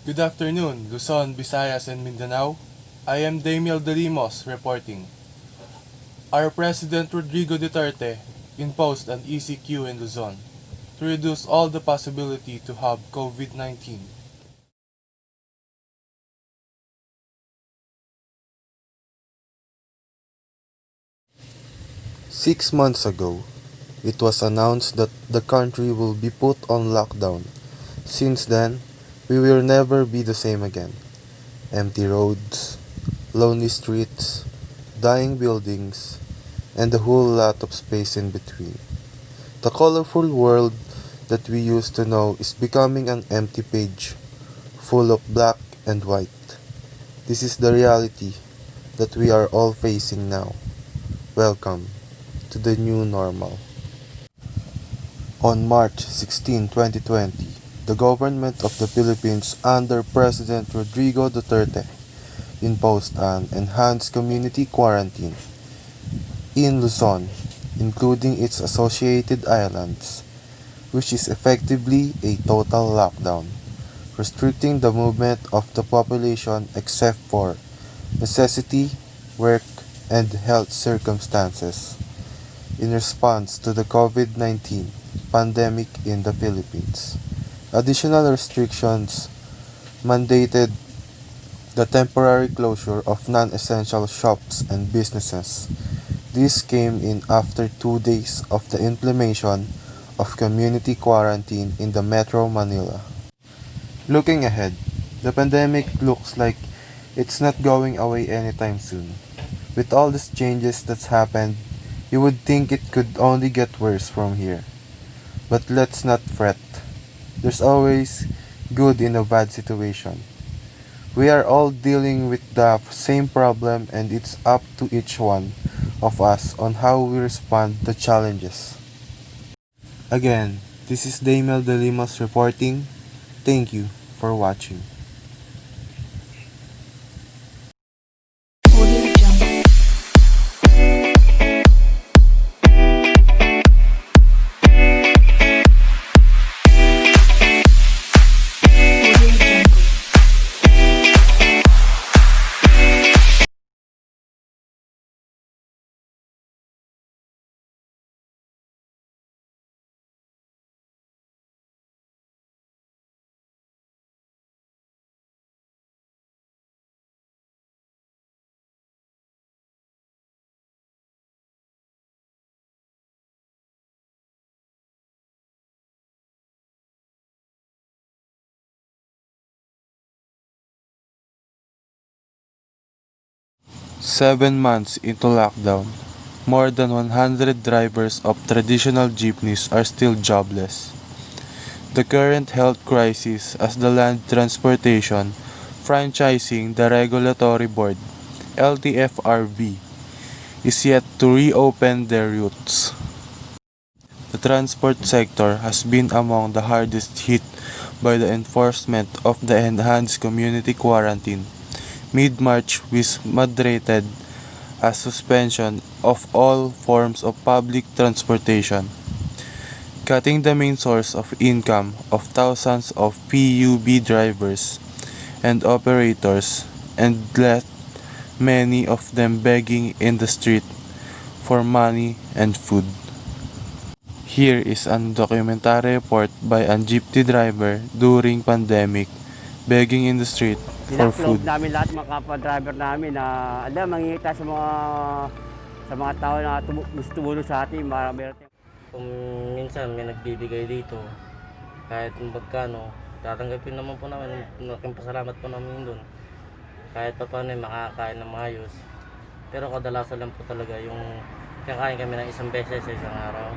Good afternoon, Luzon, Visayas, and Mindanao. I am Damiel Delimos reporting. Our President Rodrigo Duterte imposed an ECQ in Luzon to reduce all the possibility to have COVID-19. 6 months ago, it was announced that the country will be put on lockdown. Since then, we will never be the same again. Empty roads, lonely streets, dying buildings, and a whole lot of space in between. The colorful world that we used to know is becoming an empty page, full of black and white. This is the reality that we are all facing now. Welcome to the new normal. On March 16, 2020, the government of the Philippines under President Rodrigo Duterte imposed an enhanced community quarantine in Luzon, including its associated islands, which is effectively a total lockdown, restricting the movement of the population except for necessity, work, and health circumstances in response to the COVID-19 pandemic in the Philippines. Additional restrictions mandated the temporary closure of non-essential shops and businesses. This came in after 2 days of the implementation of community quarantine in the Metro Manila. Looking ahead, the pandemic looks like it's not going away anytime soon. With all these changes that's happened, you would think it could only get worse from here. But let's not fret. There's always good in a bad situation. We are all dealing with the same problem, and it's up to each one of us on how we respond to challenges. Again, this is Damel De Limas reporting. Thank you for watching. Audio Jungle. Audio Jungle. 7 months into lockdown, more than 100 drivers of traditional jeepneys are still jobless. The current health crisis as the Land Transportation Franchising the Regulatory Board (LTFRB) is yet to reopen their routes. The transport sector has been among the hardest hit by the enforcement of the enhanced community quarantine. Mid-March, which mandated a suspension of all forms of public transportation, cutting the main source of income of thousands of PUB drivers and operators, and left many of them begging in the street for money and food. Here is an documentary report by a jeepney driver during pandemic, begging in the street for food. Namin lahat mga kapwa-driver namin na mangingi tayo sa mga tao na gusto tumulong sa atin. Kung minsan may nagbibigay dito, kahit magkano, tatanggapin naman po namin, malaking pasalamat po namin doon. Kahit pa paano makakain ng maayos. Pero kadalasan lang po talaga yung kakain kami ng isang beses sa isang araw.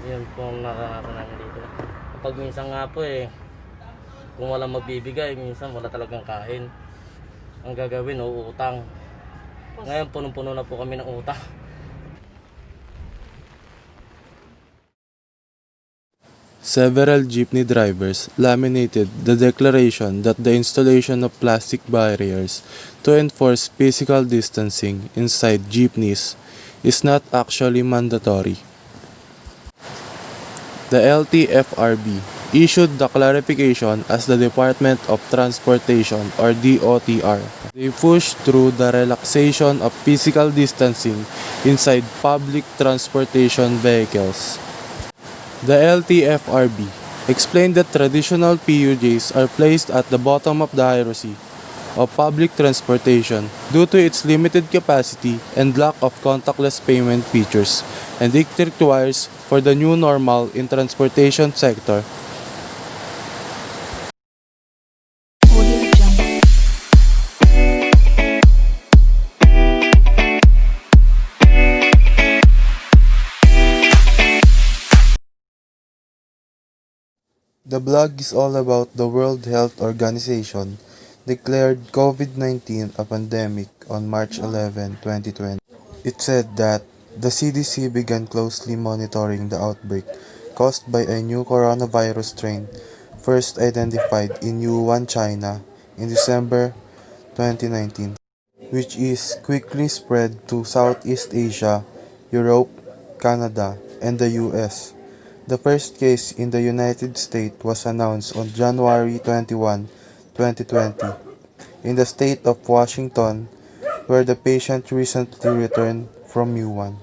Yun po ang naranasan namin dito. Kapag minsan nga po kung walang magbibigay, minsan wala talagang kain. Ang gagawin, uutang. Ngayon, punong-puno na po kami ng utang. Several jeepney drivers laminated the declaration that the installation of plastic barriers to enforce physical distancing inside jeepneys is not actually mandatory. The LTFRB issued the clarification as the Department of Transportation or DOTR. They pushed through the relaxation of physical distancing inside public transportation vehicles. The LTFRB explained that traditional PUJs are placed at the bottom of the hierarchy of public transportation due to its limited capacity and lack of contactless payment features, and it requires for the new normal in transportation sector. Audio Jungle. The blog is all about the World Health Organization declared COVID-19 a pandemic on March 11, 2020. It said that the CDC began closely monitoring the outbreak caused by a new coronavirus strain first identified in Wuhan, China in December 2019, which is quickly spread to Southeast Asia, Europe, Canada, and the US. The first case in the United States was announced on January 21, 2020, in the state of Washington, where the patient recently returned from Wuhan.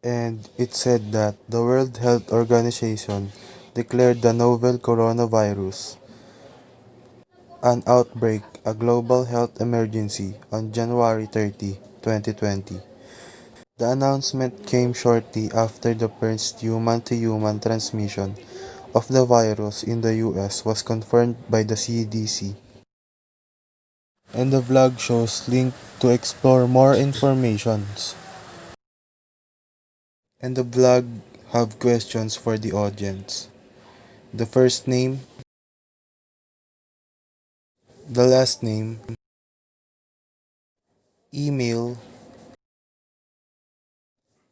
And it said that the World Health Organization declared the novel coronavirus an outbreak, a global health emergency on January 30, 2020. The announcement came shortly after the first human-to-human transmission of the virus in the US was confirmed by the CDC. And the vlog shows link to explore more informations. And the vlog have questions for the audience. The first name, the last name, email,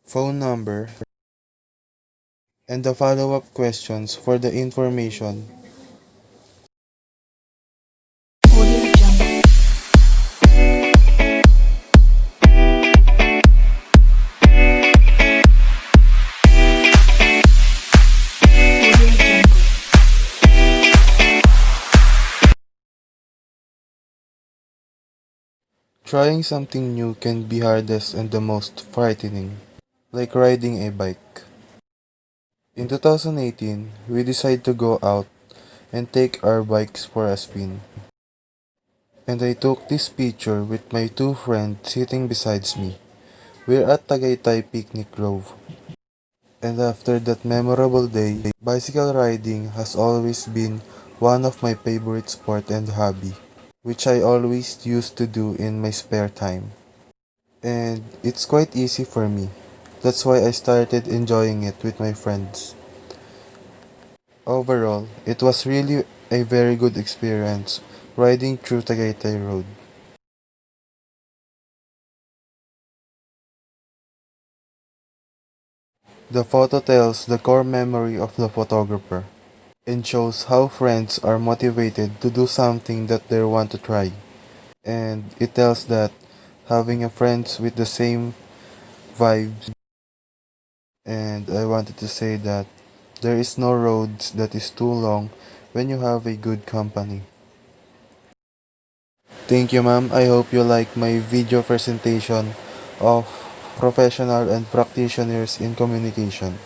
phone number, and the follow-up questions for the information. Audio Jungle. Audio Jungle. Trying something new can be hardest and the most frightening, like riding a bike. In 2018, we decided to go out and take our bikes for a spin. And I took this picture with my two friends sitting beside me. We're at Tagaytay Picnic Grove. And after that memorable day, bicycle riding has always been one of my favorite sport and hobby, which I always used to do in my spare time. And it's quite easy for me. That's why I started enjoying it with my friends. Overall, it was really a very good experience riding through Tagaytay Road. The photo tells the core memory of the photographer and shows how friends are motivated to do something that they want to try. And it tells that having a friends with the same vibes, and I wanted to say that there is no roads that is too long when you have a good company. Thank you, ma'am. I hope you like my video presentation of professional and practitioners in communication.